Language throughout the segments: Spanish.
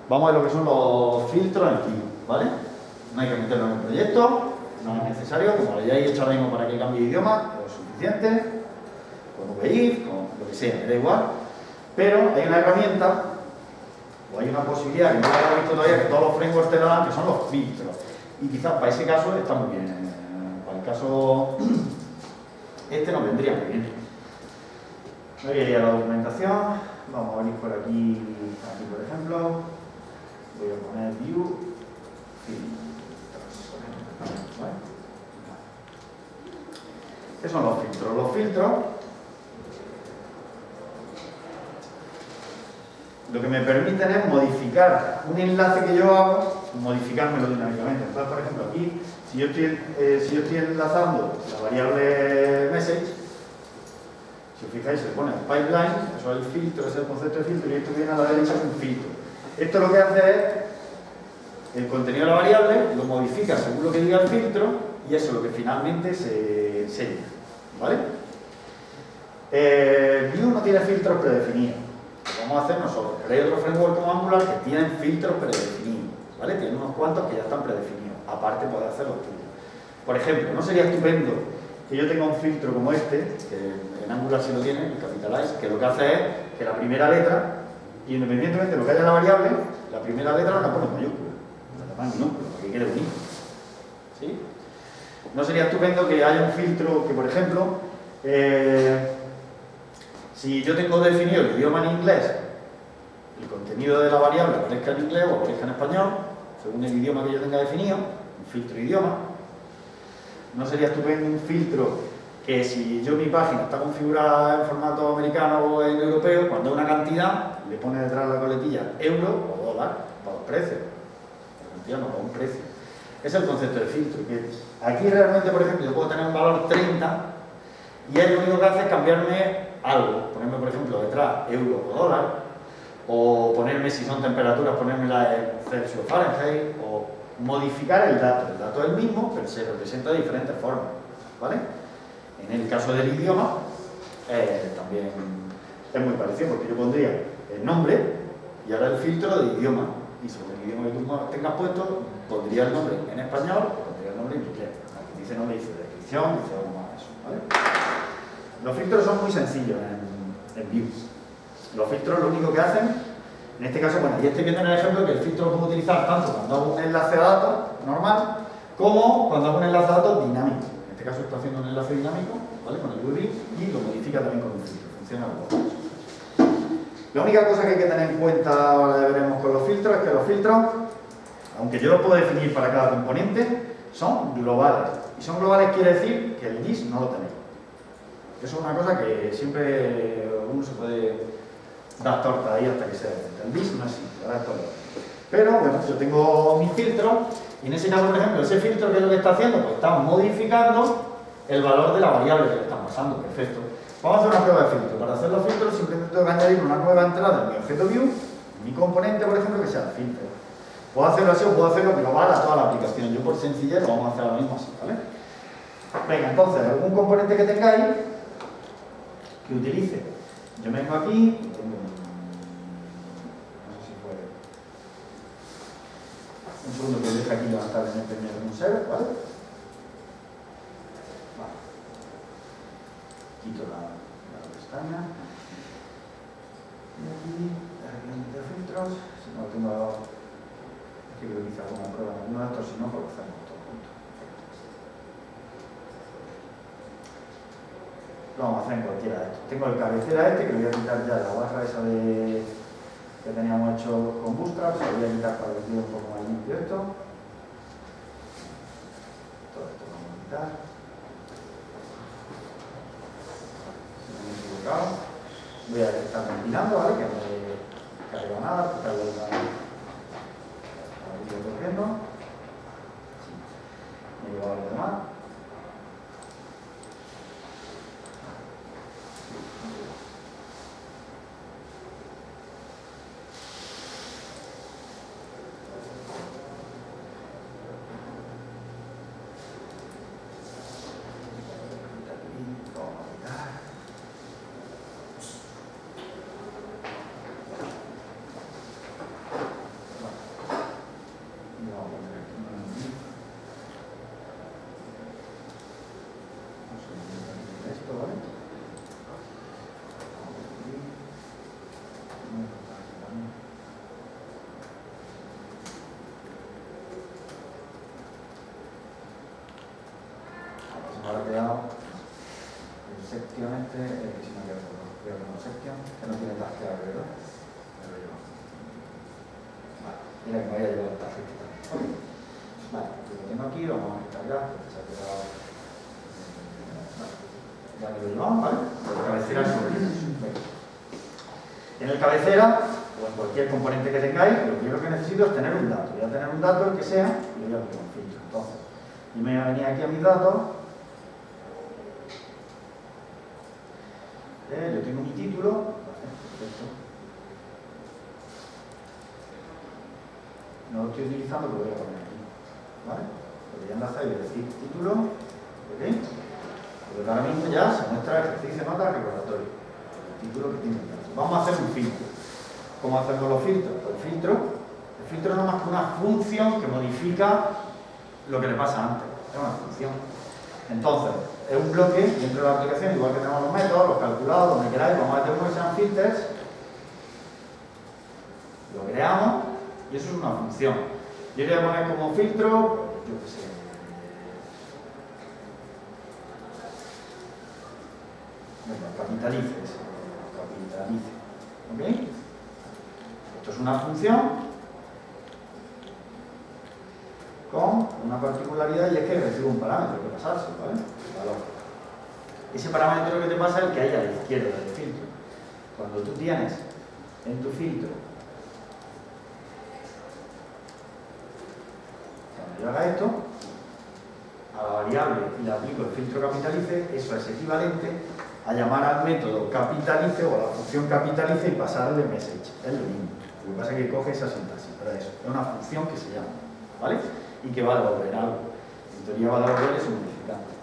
vamos a ver lo que son los filtros en Vue, ¿vale? No hay que meterlo en el proyecto, no es necesario, como lo hayáis hecho ahora mismo para que cambie de idioma, es suficiente, con VIF, con lo que sea, me da igual. Pero hay una herramienta, o hay una posibilidad que no la he visto todavía, que todos los frameworks te lo dan, que son los filtros. Y quizás para ese caso está muy bien. Para el caso este nos vendría muy bien. Me voy a ir a la documentación, vamos a venir por aquí, por ejemplo, voy a poner Vue filtros. ¿Vale? ¿Qué son los filtros? Los filtros lo que me permiten es modificar un enlace que yo hago, modificármelo dinámicamente. Entonces, por ejemplo, aquí, si yo estoy enlazando la variable message, si os fijáis, se le pone el pipeline, eso es el filtro, ese es el concepto de filtro, y esto viene a la derecha, es un filtro. Esto lo que hace es, el contenido de la variable lo modifica según lo que diga el filtro, y eso es lo que finalmente se llena, ¿vale? Vue no tiene filtros predefinidos. Lo vamos a hacer nosotros, pero hay otros frameworks como Angular que tienen filtros predefinidos, ¿vale? Tienen unos cuantos que ya están predefinidos, aparte puede hacer los tuyos. Por ejemplo, ¿no sería estupendo que yo tenga un filtro como este, que en Angular sí lo tiene, el Capitalize, que lo que hace es que la primera letra, independientemente de lo que haya en la variable, la primera letra la pone en mayúscula, la pone en minúscula, para que quede bonito, ¿sí? ¿No sería estupendo que haya un filtro que, por ejemplo, si yo tengo definido el idioma en inglés, el contenido de la variable aparezca en inglés o aparezca en español, según el idioma que yo tenga definido, un filtro idioma? ¿No sería estupendo un filtro que si yo mi página está configurada en formato americano o en europeo, cuando hay una cantidad, le pone detrás la coletilla euro o dólar para los precios? La cantidad no, para un precio. Ese es el concepto de filtro. Que aquí realmente, por ejemplo, yo puedo tener un valor 30 y él lo único que hace es cambiarme algo. Ponerme, por ejemplo, detrás euro o dólar, o ponerme, si son temperaturas, ponerme la Celsius o Fahrenheit, o modificar el dato. El dato es el mismo, pero se representa de diferentes formas, ¿vale? En el caso del idioma, también es muy parecido, porque yo pondría el nombre y ahora el filtro de idioma, y sobre el idioma que tú tengas puesto, pondría el nombre en español o pondría el nombre en inglés. Aquí dice nombre, dice descripción, dice algo más de eso, ¿vale? Los filtros son muy sencillos en Vue. Los filtros lo único que hacen, en este caso, bueno, y este que tiene el ejemplo que el filtro lo puedo utilizar tanto cuando hago un enlace a datos normal, como cuando hago un enlace a datos dinámico. En este caso está haciendo un enlace dinámico, ¿vale? Con el VB y lo modifica también con un filtro. Funciona los dos. La única cosa que hay que tener en cuenta, ahora veremos con los filtros, es que los filtros, aunque yo los puedo definir para cada componente, son globales. Y son globales quiere decir que el this no lo tenéis. Eso es una cosa que siempre uno se puede dar torta ahí hasta que se dé cuenta. El this no existe, ahora es todo. Pero bueno, yo tengo mi filtro y en ese caso, por ejemplo, ese filtro, ¿qué es lo que está haciendo? Pues está modificando el valor de la variable que le estamos pasando. Perfecto. Vamos a hacer una prueba de filtro. Para hacer los filtros simplemente tengo que añadir una nueva entrada en mi objeto Vue, mi componente, por ejemplo, que sea el filtro. Puedo hacerlo así o puedo hacerlo global a toda la aplicación. Yo por sencillez lo vamos a hacer ahora mismo así, ¿vale? Venga, entonces, algún componente que tengáis que utilice. Yo vengo aquí y tengo no sé si puede. Un segundo que deje aquí levantar en el primero un server, ¿vale? Vale. Quito la pestaña. Y aquí meter filtros. Si no tengo. Es que creo que hice alguna prueba en alguno de estos, si no, pues lo hacemos todo junto. Lo vamos a hacer en cualquiera de estos. Tengo el cabecera este, que le voy a quitar ya la barra esa que teníamos hecho con Bootstrap, se lo voy a quitar para que quede un poco más limpio esto. Todo esto lo vamos a quitar. Si no me he equivocado. Voy a estar ventilando, ¿vale? Que no me caiga nada, porque algo está corriendo. Sí. Me he llevado lo demás. si me queda solo. Voy a poner sección, que no tiene task clave, ¿verdad? Me lo llevo. Vale, mira que me voy a llevar el task también. Ok. Vale, pues lo tengo aquí, lo vamos a descargar, porque se ha quedado. Vale. Ya me lo llevamos, ¿vale? Pues la cabecera es sobre en el cabecera, o en cualquier componente que tengáis, lo primero que necesito es tener un dato. Voy a tener un dato, el que sea, y lo voy a poner un filtro. Entonces, yo me voy a venir aquí a mis datos. Yo tengo mi título. Vale, perfecto. No lo estoy utilizando, pero lo voy a poner aquí. ¿Vale? Lo voy a enlazar y voy a decir título. ¿Ok? Porque ahora mismo ya se muestra ejercicio, nota, recordatorio. El título que tiene el dato. Vamos a hacer un filtro. ¿Cómo hacemos los filtros? Pues el filtro no es más que una función que modifica lo que le pasa antes. Es una función. Entonces, es un bloque dentro de la aplicación, igual que tenemos los métodos, los calculados, donde queráis, vamos a meter uno que sean filters. Lo creamos y eso es una función. Yo le voy a poner como filtro, yo qué sé. Venga, capitalice. ¿Ok? Esto es una función con una particularidad y es que recibe un parámetro que pasarse, ¿vale? El valor. Ese parámetro que te pasa es el que hay a la izquierda del filtro. Cuando tú tienes en tu filtro, cuando yo haga esto, a la variable y le aplico el filtro capitalice, eso es equivalente a llamar al método capitalice o a la función capitalice y pasarle message. Es lo mismo. Lo que pasa es que coge esa sintaxis para eso. Es una función que se llama, ¿vale? Y que va a devolver algo. En teoría va a devolver ese modificante.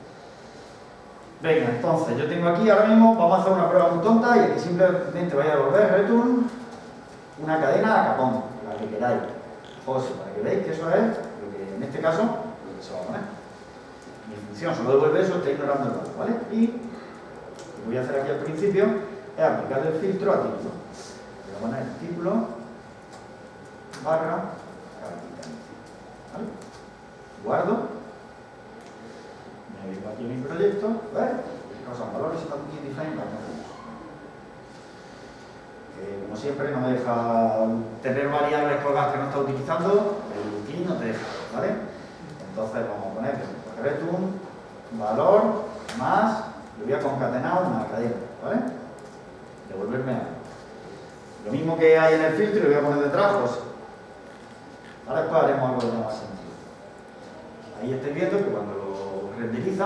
Venga, entonces yo tengo aquí ahora mismo, vamos a hacer una prueba muy tonta y aquí simplemente voy a devolver return una cadena a capón, la que queráis. José, para que veáis que eso es lo que en este caso lo que se va a poner. Mi función solo devuelve eso, está ignorando el valor, ¿vale? Y lo que voy a hacer aquí al principio es aplicar el filtro a título. Voy a poner título barra capitalice, ¿vale? Guardo. Me vengo aquí a mi proyecto, ¿ves? Son valores y define como siempre no me deja tener variables colgadas que no está utilizando, el clean no te deja, ¿vale? Entonces vamos a poner return valor más, le voy a concatenar una cadena, ¿vale? Devolverme algo. Lo mismo que hay en el filtro, le voy a poner detrás, pues ahora después haremos algo de más sentido. Ahí estáis viendo que cuando lo renderiza,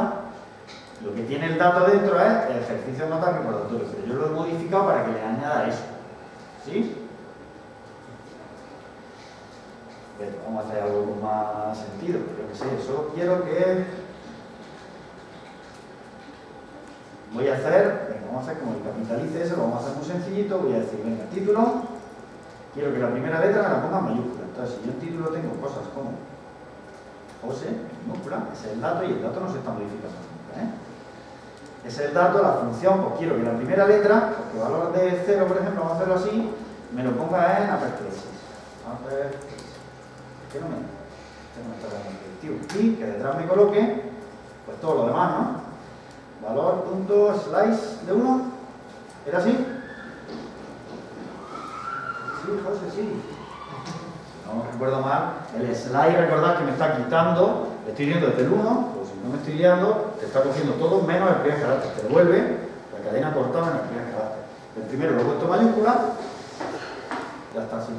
lo que tiene el dato dentro es el ejercicio de nota recordatorio, pero yo lo he modificado para que le añada eso. ¿Sí? Pero vamos a hacer algo con más sentido, yo que sé, solo quiero que... Voy a hacer, venga, vamos a hacer como el capitalice ese, lo vamos a hacer muy sencillito, voy a decir, venga, título, quiero que la primera letra me la ponga en mayúscula. Entonces, si yo en título tengo cosas como José, minúscula, ese es el dato y el dato no se está modificando nunca, ¿eh? Ese es el dato, la función, pues quiero que la primera letra, porque valor de 0, por ejemplo, vamos a hacerlo así, me lo ponga en apertresis. ¿Qué no me está dando el directivo? Y que detrás me coloque, pues todo lo demás, ¿no? Valor.slice de 1, ¿era así? Sí, José, sí. Si no recuerdo mal, el slice, recordad que me está quitando, le estoy viendo desde el 1, pues si no me estoy liando, te está cogiendo todo menos el primer carácter, te devuelve la cadena cortada en el primer carácter. El primero lo he puesto mayúscula, ya está así.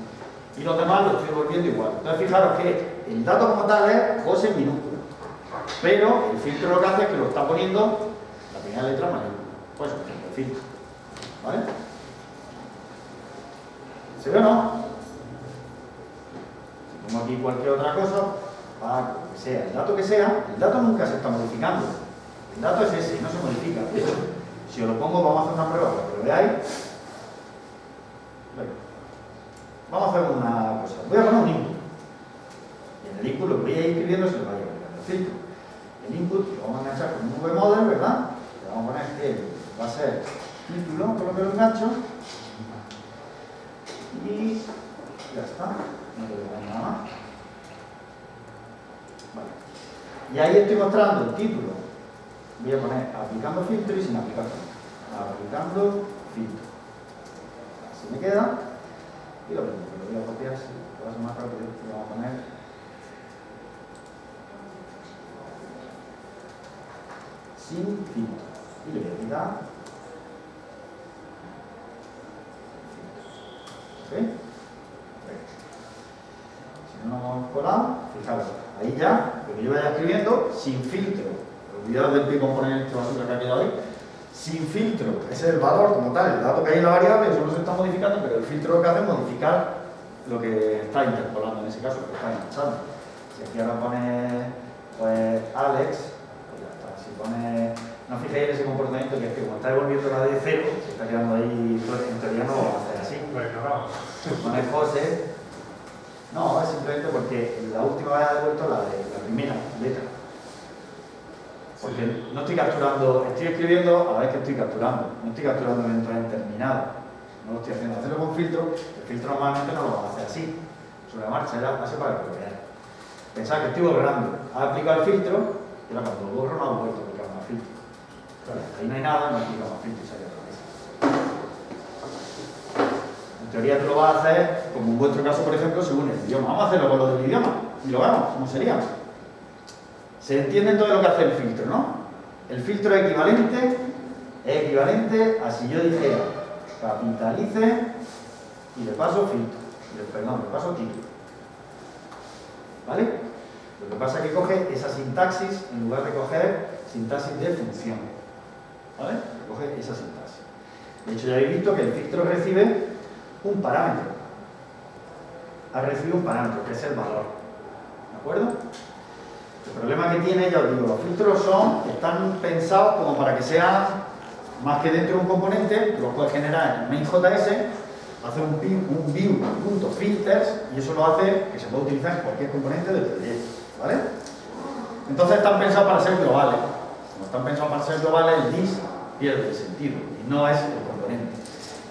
Y los demás lo estoy devolviendo igual. Entonces fijaros que el dato como tal es José en minúscula, pero el filtro lo que hace es que lo está poniendo la primera letra mayúscula. Pues el filtro, ¿vale? ¿Se ve o no? Si pongo aquí cualquier otra cosa, para lo que sea, el dato nunca se está modificando. El dato es ese, no se modifica. De hecho, si os lo pongo, vamos a hacer una prueba para que lo veáis. Vamos a hacer una cosa. Voy a poner un input. Y en el input lo que voy a ir escribiendo se lo vaya a poner el filtro. El input lo vamos a enganchar con un VModel, ¿verdad? Le vamos a poner que va a ser título, con lo que lo engancho. Y ya está. No le voy a poner nada más. Vale. Y ahí estoy mostrando el título. Voy a poner aplicando filtro y sin aplicar filtro. aplicando filtro. Así me queda. Y lo mismo, que lo voy a copiar, si lo hago más rápido, lo vamos a poner. Sin filtro. Y le voy a quitar. ¿Ok? Si no nos hemos colado, fijaros, ahí ya, lo que yo vaya escribiendo, sin filtro. Olvidaros del pi componente basura que ha quedado ahí. Sin filtro, ese es el valor como tal, el dato que hay en la variable, eso no se está modificando, pero el filtro lo que hace es modificar lo que está interpolando en ese caso, lo que está enganchando. Si aquí ahora pone pues Alex, pues ya está. Si pone, no fijéis en ese comportamiento que es que como está devolviendo la de cero, se está quedando ahí, en teoría no lo va a hacer así. Si pone José, no, es simplemente porque la última vez ha devuelto la primera letra. Porque no estoy capturando, estoy escribiendo a la vez que estoy capturando. No estoy capturando eventualmente terminado. No lo estoy haciendo. Hacerlo con filtro, el filtro normalmente no lo va a hacer así. Sobre la marcha, ya hace para que lo veáis. Pensad que estoy borrando. Ha aplicado el filtro y ahora cuando lo borro no ha vuelto a aplicar más filtro. Claro, ahí no hay nada, no aplica más filtro y sale otra vez. En teoría tú lo vas a hacer, como en vuestro caso, por ejemplo, según el idioma. Vamos a hacerlo con lo del idioma y lo vemos, ¿cómo sería? Se entiende todo lo que hace el filtro, ¿no? El filtro es equivalente a si yo dijera capitalice y le paso filtro, perdón, le paso título. ¿Vale? Lo que pasa es que coge esa sintaxis en lugar de coger sintaxis de función. ¿Vale? Coge esa sintaxis. De hecho, ya habéis visto que el filtro recibe un parámetro. Ha recibido un parámetro, que es el valor. ¿De acuerdo? El problema que tiene, ya os digo, los filtros están pensados como para que sea más que dentro de un componente, lo puedes generar en main.js, hacer un view.filters y eso lo hace que se puede utilizar en cualquier componente del proyecto, ¿vale? Entonces están pensados para ser globales. Como están pensados para ser globales, el this pierde el sentido y no es el componente.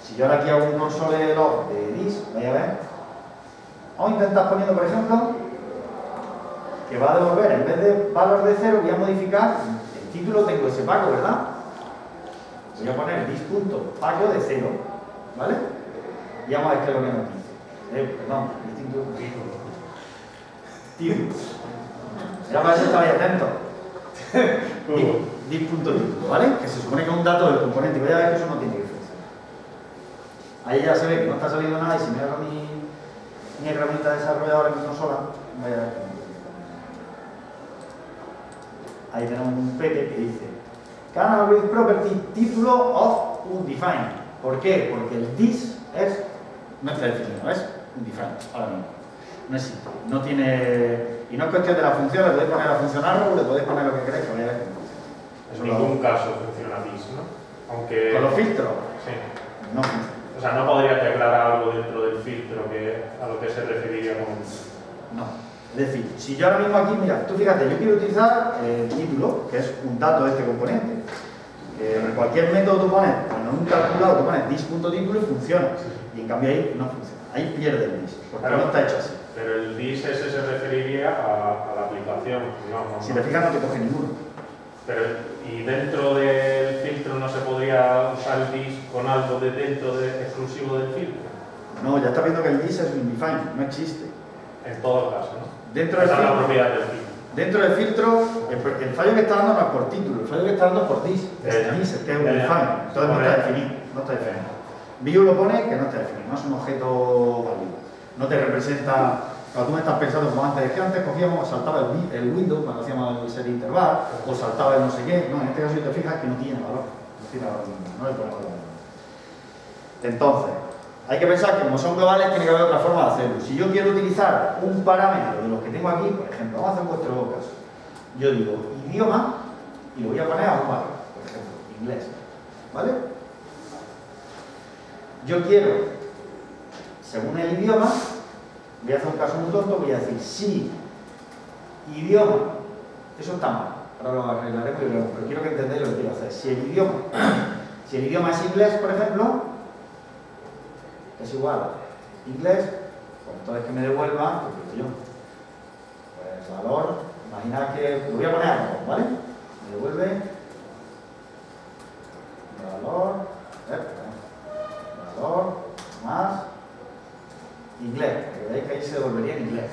Si yo ahora aquí hago un console log de this, vais a ver, vamos a intentar poniendo, por ejemplo, que va a devolver, en vez de valor de 0, voy a modificar el título, tengo ese paco, ¿verdad? Voy a poner this.paco de 0, ¿vale? Y vamos a ver qué es lo que nos dice. Perdón, distinto título. Ya para eso estabais atentos. This.título, ¿vale? Que se supone que es un dato del componente, voy a ver que eso no tiene que funcionar. Ahí ya se ve que no está saliendo nada y si me hago mi herramienta desarrolladora en mi consola, voy a ver que no. Ahí tenemos un PP que dice Canal with property título of undefined. ¿Por qué? Porque el this no está definido, es undefined ahora mismo. No existe. No tiene. Y no es cuestión de la función, le podéis poner a funcionar o le podéis poner lo que queráis que vaya a ver. En ningún caso funciona this, ¿no? Aunque. ¿Con los filtros? Sí. No funciona. O sea, no podría declarar algo dentro del filtro a lo que se referiría con. No. Es decir, si yo ahora mismo aquí, mira, tú fíjate, yo quiero utilizar el título, que es un dato de este componente. En cualquier método tú pones, cuando en un calculado tú pones this.título y funciona. Y en cambio ahí no funciona. Ahí pierde el this, porque claro, no está hecho así. Pero el this ese se referiría a la aplicación. No. Si te fijas no te coge ninguno. Pero, ¿y dentro del filtro no se podría usar el this con algo de dentro exclusivo del filtro? No, ya está viendo que el this es undefined, no existe. En todo caso, ¿no? Dentro del filtro, la propiedad del filtro. Dentro del filtro, el fallo que está dando no es por título, el fallo que está dando es por this. Es this, que es undefined. Entonces no está definido. No está definido. View lo pone que no está definido, no es un objeto válido. No te representa. Cuando tú me estás pensando como antes, es que antes cogíamos, saltaba el Windows cuando hacíamos el set interval, o saltaba el no sé qué. No, en este caso si te fijas que no tiene valor. No tiene valor, no le ponemos valor. Entonces, hay que pensar que como son globales tiene que haber otra forma de hacerlo. Si yo quiero utilizar un parámetro de los que tengo aquí, por ejemplo, vamos a hacer vuestro caso. Yo digo idioma y lo voy a poner a un valor, por ejemplo, inglés. ¿Vale? Yo quiero, según el idioma, voy a hacer un caso muy tonto, voy a decir si idioma, eso está mal, ahora lo arreglaremos y veremos, pero quiero que entendáis lo que quiero hacer. Si el idioma es inglés, por ejemplo, es igual a inglés, pues entonces que me devuelva, pues yo, pues valor, imaginad que lo voy a poner algo, ¿vale? Me devuelve valor más inglés, que veis que ahí se devolvería en inglés.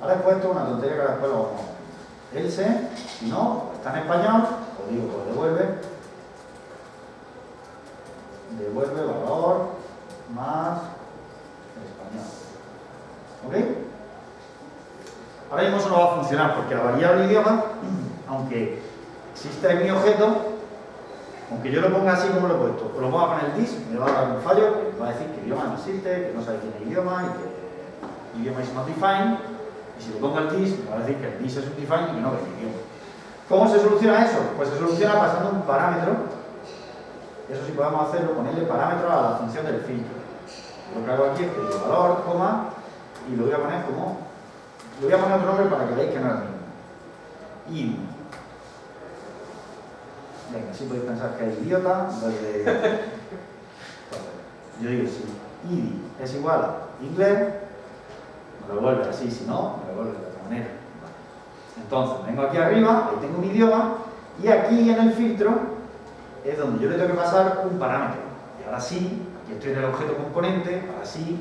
Ahora he puesto una tontería que ahora después lo vamos a ver. Else, si no, está en español, os digo, pues devuelve valor más español. ¿Ok? Ahora mismo eso no va a funcionar porque la variable idioma, aunque exista en mi objeto, aunque yo lo ponga así como lo he puesto, o lo ponga con el this, me va a dar un fallo que me va a decir que idioma no existe, que no sabe quién es idioma y que idioma is not defined. Y si le pongo el this, me va a decir que el this es un define y que no ve el idioma. ¿Cómo se soluciona eso? Pues se soluciona pasando un parámetro. Eso sí podemos hacerlo, ponerle parámetro a la función del filtro. Lo que hago aquí es que digo valor, coma, y lo voy a poner como... Le voy a poner otro nombre para que veáis que no es el mismo. Id. Venga, así podéis pensar que es idiota. Yo digo, si id es igual a inglés, me lo devuelve así, si no, me lo devuelve de otra manera. Entonces, vengo aquí arriba, ahí tengo mi idioma, y aquí en el filtro es donde yo le tengo que pasar un parámetro. Y ahora sí, aquí estoy en el objeto componente, ahora sí,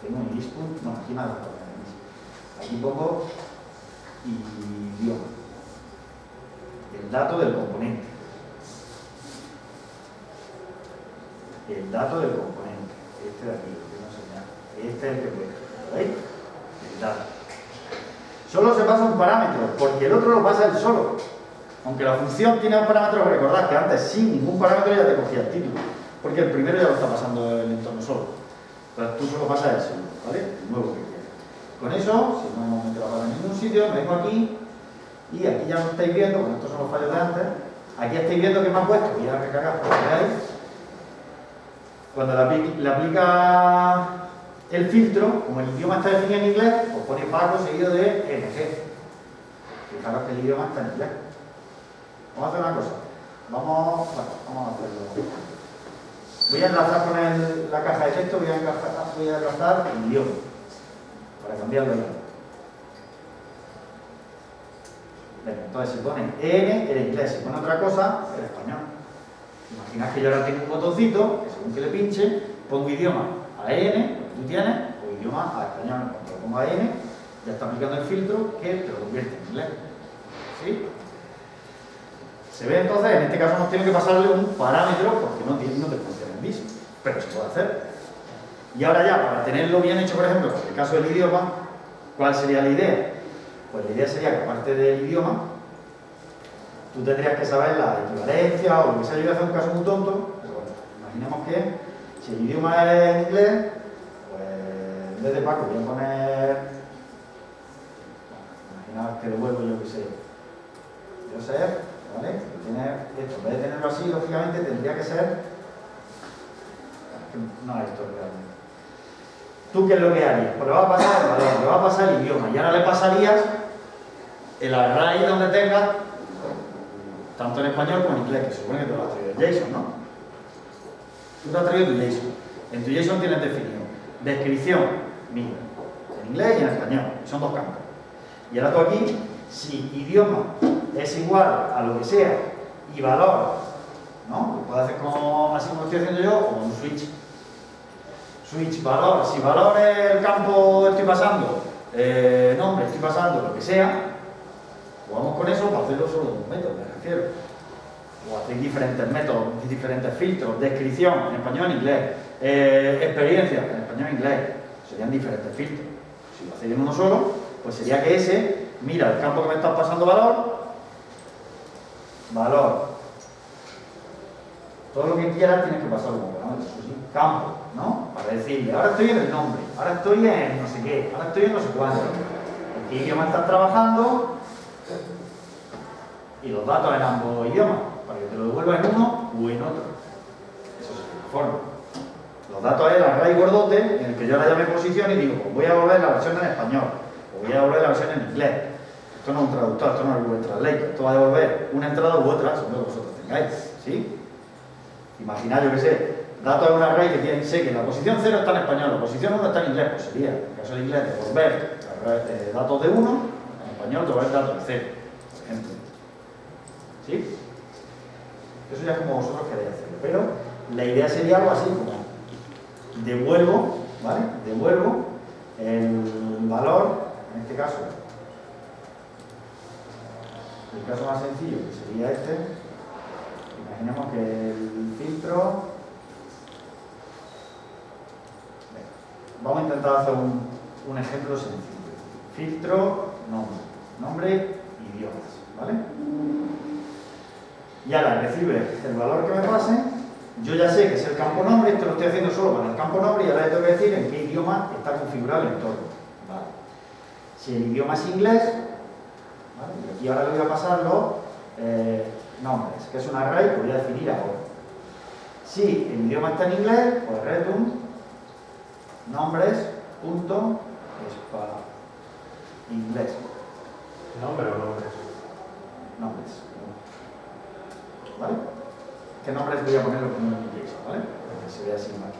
tengo mi dispunt, no, aquí nada. Aquí pongo idioma, el dato del componente. El dato del componente, este de aquí, que no se llama, este es el que puedo, ¿veis? El dato. Solo se pasa un parámetro, porque el otro lo pasa él solo. Aunque la función tiene un parámetro, recordad que antes sin ningún parámetro ya te cogía el título, porque el primero ya lo está pasando el entorno solo. Entonces tú solo pasas el solo, ¿vale? El nuevo que quieras. Con eso, si no me lo en ningún sitio, me vengo aquí y aquí ya lo estáis viendo, porque estos son los fallos de antes. Aquí estáis viendo que me han puesto, voy a recargar para que veáis. Cuando le aplica el filtro, como el idioma está definido en inglés, pues pone Paco seguido de NG. Fijaros que el idioma está en inglés. Vamos a hacer una cosa. Vamos a hacerlo. Voy a enlazar con la caja de texto, voy a enlazar el idioma para cambiarlo ya. Venga, entonces si pone EN, era inglés, si pone otra cosa, era español. Imaginad que yo ahora tengo un botoncito, que según que le pinche, pongo idioma a EN, lo que tú tienes, o idioma a español. Cuando lo pongo a EN, ya está aplicando el filtro que te lo convierte en inglés. ¿Sí? Se ve entonces, en este caso hemos tenido que pasarle un parámetro porque no te funciona el mismo, pero se puede hacer. Y ahora ya, para tenerlo bien hecho, por ejemplo, en el caso del idioma, ¿cuál sería la idea? Pues la idea sería que aparte del idioma, tú tendrías que saber la equivalencia o lo que sea. Yo voy a hacer un caso muy tonto, pero bueno, imaginemos que si el idioma es en inglés, pues en vez de Paco voy a poner, imaginad que devuelvo yo que sé, Joseph, ¿vale? Tiene esto, en vez de tenerlo así, lógicamente tendría que ser, no es esto realmente. ¿Tú qué es lo que harías? Pues le va a pasar el valor, le va a pasar el idioma, y ahora le pasarías el array donde tengas, tanto en español como en inglés, que se supone que te lo has traído el JSON, ¿no? Tú te has traído tu JSON. En tu JSON tienes definido descripción, mía, en inglés y en español, son dos campos. Y ahora tú aquí, si idioma es igual a lo que sea y valor, ¿no? Lo puedes hacer como, así como estoy haciendo yo, o un switch. Switch, valor. Si valor es el campo estoy pasando, nombre estoy pasando, lo que sea, jugamos con eso para hacerlo solo de un método, me refiero. O hacéis diferentes métodos, diferentes filtros, descripción en español en inglés, experiencia en español en inglés, serían diferentes filtros. Si lo hacéis en uno solo, pues sería que ese, mira el campo que me está pasando valor. Todo lo que quieras tienes que pasarlo como parámetro, eso sí, campo, ¿no? Para decirle, ahora estoy en el nombre, ahora estoy en no sé qué, ahora estoy en no sé cuánto. ¿En qué idioma estás trabajando? Y los datos en ambos idiomas, para que te lo devuelva en uno o en otro. Eso es la forma. Los datos es el array gordote en el que yo la llame posición y digo, pues voy a devolver la versión en español, o voy a devolver la versión en inglés. Esto no es un traductor, esto no es Google Translate, esto va a devolver una entrada u otra, según lo que vosotros tengáis, ¿sí? Imaginad, yo que sé, datos es un array que tiene, sé que la posición 0 está en español, la posición 1 está en inglés, pues sería, en el caso de inglés, devolver datos de 1, en español devolver datos de 0, por ejemplo. ¿Sí? Eso ya es como vosotros queréis hacerlo, pero la idea sería algo así como devuelvo, ¿vale? Devuelvo el valor, en este caso, el caso más sencillo que sería este. Imaginemos que el filtro, vamos a intentar hacer un ejemplo sencillo. Filtro, nombre, idiomas, ¿vale? Y ahora recibe el valor que me pase. Yo ya sé que es el campo nombre, esto lo estoy haciendo solo para el campo nombre y ahora le tengo que decir en qué idioma está configurado el entorno. ¿Vale? Si el idioma es inglés, ¿vale? Y aquí ahora le voy a pasar los nombres, que es un array que voy a definir ahora. Si el idioma está en inglés, pues return nombres punto inglés. ¿Nombre o nombres? Nombres. ¿Vale? ¿Qué nombres voy a ponerlo como un inglés? ¿Vale? Para que se vea así más.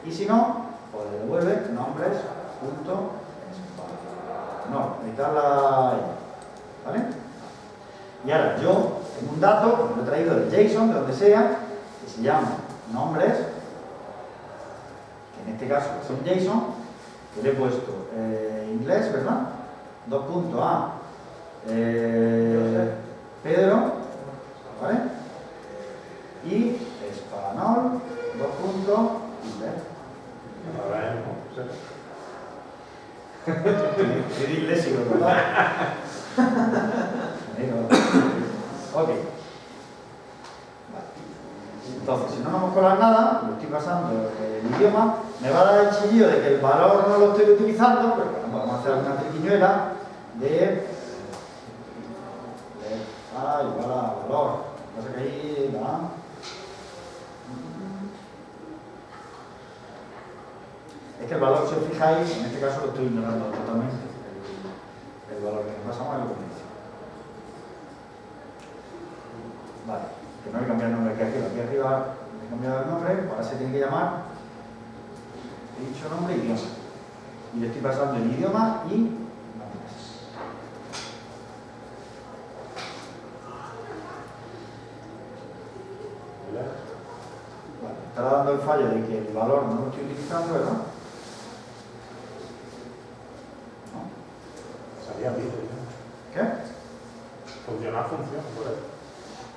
Y si no, pues le devuelve nombres punto no, necesitar la ¿vale? Y ahora yo tengo un dato que lo he traído de JSON, de donde sea, que se llama nombres, que en este caso es un JSON, que le he puesto inglés, ¿verdad? Dos puntos a Pedro, ¿vale? Y español, dos puntos, inglés. Ahora Soy disléxico, ¿verdad? Ok. Vale. Entonces, si no vamos a colar nada, lo estoy pasando el idioma, me va a dar el chillido de que el valor no lo estoy utilizando, pero bueno, vamos a hacer una triquiñuela de A igual a valor. Lo que pasa que ahí va. Es que el valor, si os fijáis, en este caso lo estoy ignorando totalmente. El valor que nos pasamos es lo que me dice. Vale, que no le he cambiado el nombre aquí arriba. Aquí arriba le he cambiado el nombre, ahora se tiene que llamar, he dicho nombre, idioma. Y le estoy pasando el idioma y nombres. Vale, estará dando el fallo de que el valor no lo estoy utilizando, ¿verdad? Salía bien. ¿Qué? Funcionar funciona, por eso.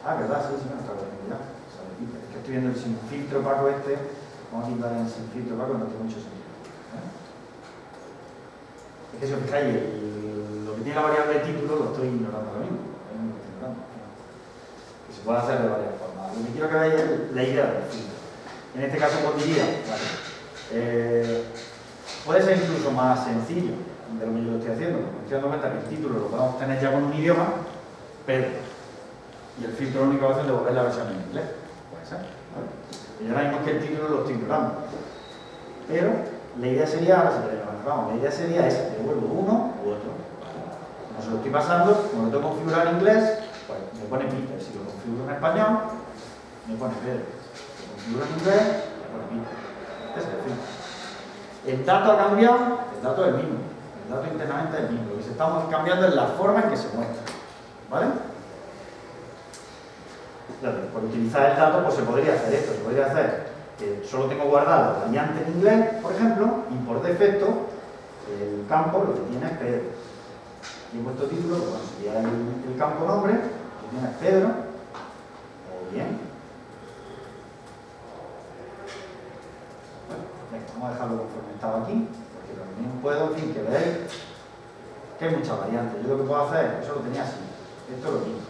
Ah, verdad, sí, me está corriendo ya. Es que estoy viendo el sin filtro opaco este. Vamos a quitar el sin filtro opaco, no tiene mucho sentido. Es que si os fijáis, lo que tiene la variable de título lo estoy ignorando ahora mismo. Que se puede hacer de varias formas. Lo que quiero que veáis es la idea del filtro. En este caso, pues diría, vale, puede ser incluso más sencillo de lo que yo lo estoy haciendo, porque me estoy dando cuenta que el título lo podemos tener ya con un idioma, pero y el filtro lo único que hace es devolver la versión en inglés. Puede ser, ¿vale? Y ahora mismo es que el título lo estoy ignorando. Pero la idea sería, ahora si queréis lo manejamos, la idea sería esa, que devuelvo uno u otro. Como se lo estoy pasando, como lo tengo configurado en inglés, pues me pone Peter. Si lo configuro en español, me pone Pedro. Si lo configuro en inglés, me pone Peter. Este es el filtro. El dato ha cambiado, el dato es el mismo. El dato internamente es el mismo. Lo que se está cambiando es la forma en que se muestra. ¿Vale? Por utilizar el dato, pues se podría hacer esto. Se podría hacer que solo tengo guardada la variante en inglés, por ejemplo, y por defecto el campo lo que tiene es Pedro. Y he puesto título, pues bueno, sería el campo nombre, que tiene es Pedro, o bien. Bueno, venga, vamos a dejarlo conforme estaba aquí, porque también puedo, en fin, que veáis que hay muchas variantes. Yo lo que puedo hacer, eso lo tenía así, esto lo quito.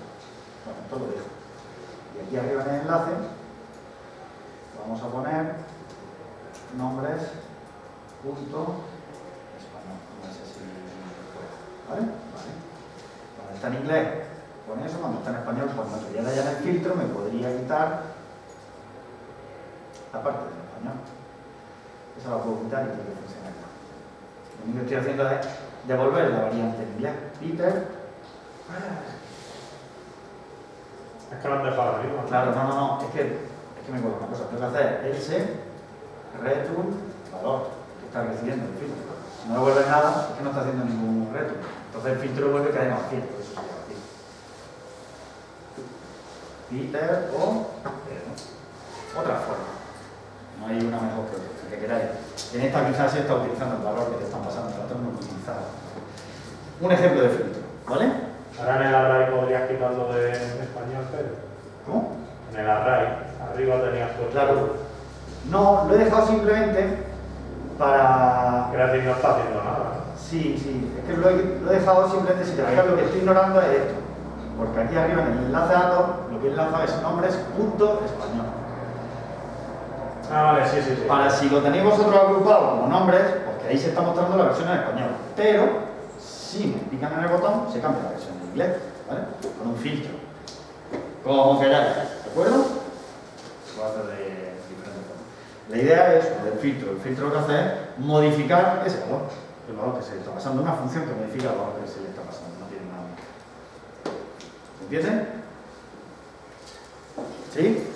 Bueno, esto lo dejo. Y aquí arriba en el enlace vamos a poner nombres punto español. No sé si puedo. ¿Vale? Vale. Cuando está en inglés pone eso, cuando está en español pues no. Y ahora ya en el filtro me podría quitar la parte del español. Esa la puedo quitar y tiene que funcionar. Lo único que estoy haciendo es devolver la variante en inglés. Peter. Es que lo han dejado arriba. Claro, no, es que me acuerdo una cosa, tengo que hacer else return valor que está recibiendo el filtro. Si no devuelve nada, es que no está haciendo ningún return. Entonces el filtro vuelve cadena vacía, por eso sería vacío. Peter o otra forma. No hay una mejor que otra, que queráis. En esta quizás se está utilizando el valor que te están pasando, la otra no lo utilizado. Un ejemplo de filtro, ¿vale? Ahora en el array podrías quitarlo de español, Pedro. ¿Cómo? En el array, arriba tenías puesto. Claro. No, lo he dejado simplemente para... Quiero decir, no está haciendo nada, ¿no? Sí, es que lo he dejado simplemente, si te fijas, lo que estoy ignorando es esto. Porque aquí arriba en el enlace a datos, lo que enlaza es nombres punto español. Ah, vale, sí. Para si lo tenéis vosotros agrupado como nombres, porque ahí se está mostrando la versión en español. Pero, si me pican en el botón, se cambia la versión en inglés, ¿vale? Con un filtro. Como queráis, ¿de acuerdo? Se puede hacer de diferentes formas. La idea es del filtro. El filtro lo que hace es modificar ese valor. El valor que se le está pasando. Una función que modifica el valor que se le está pasando. No tiene nada más. ¿Se entiende? ¿Sí?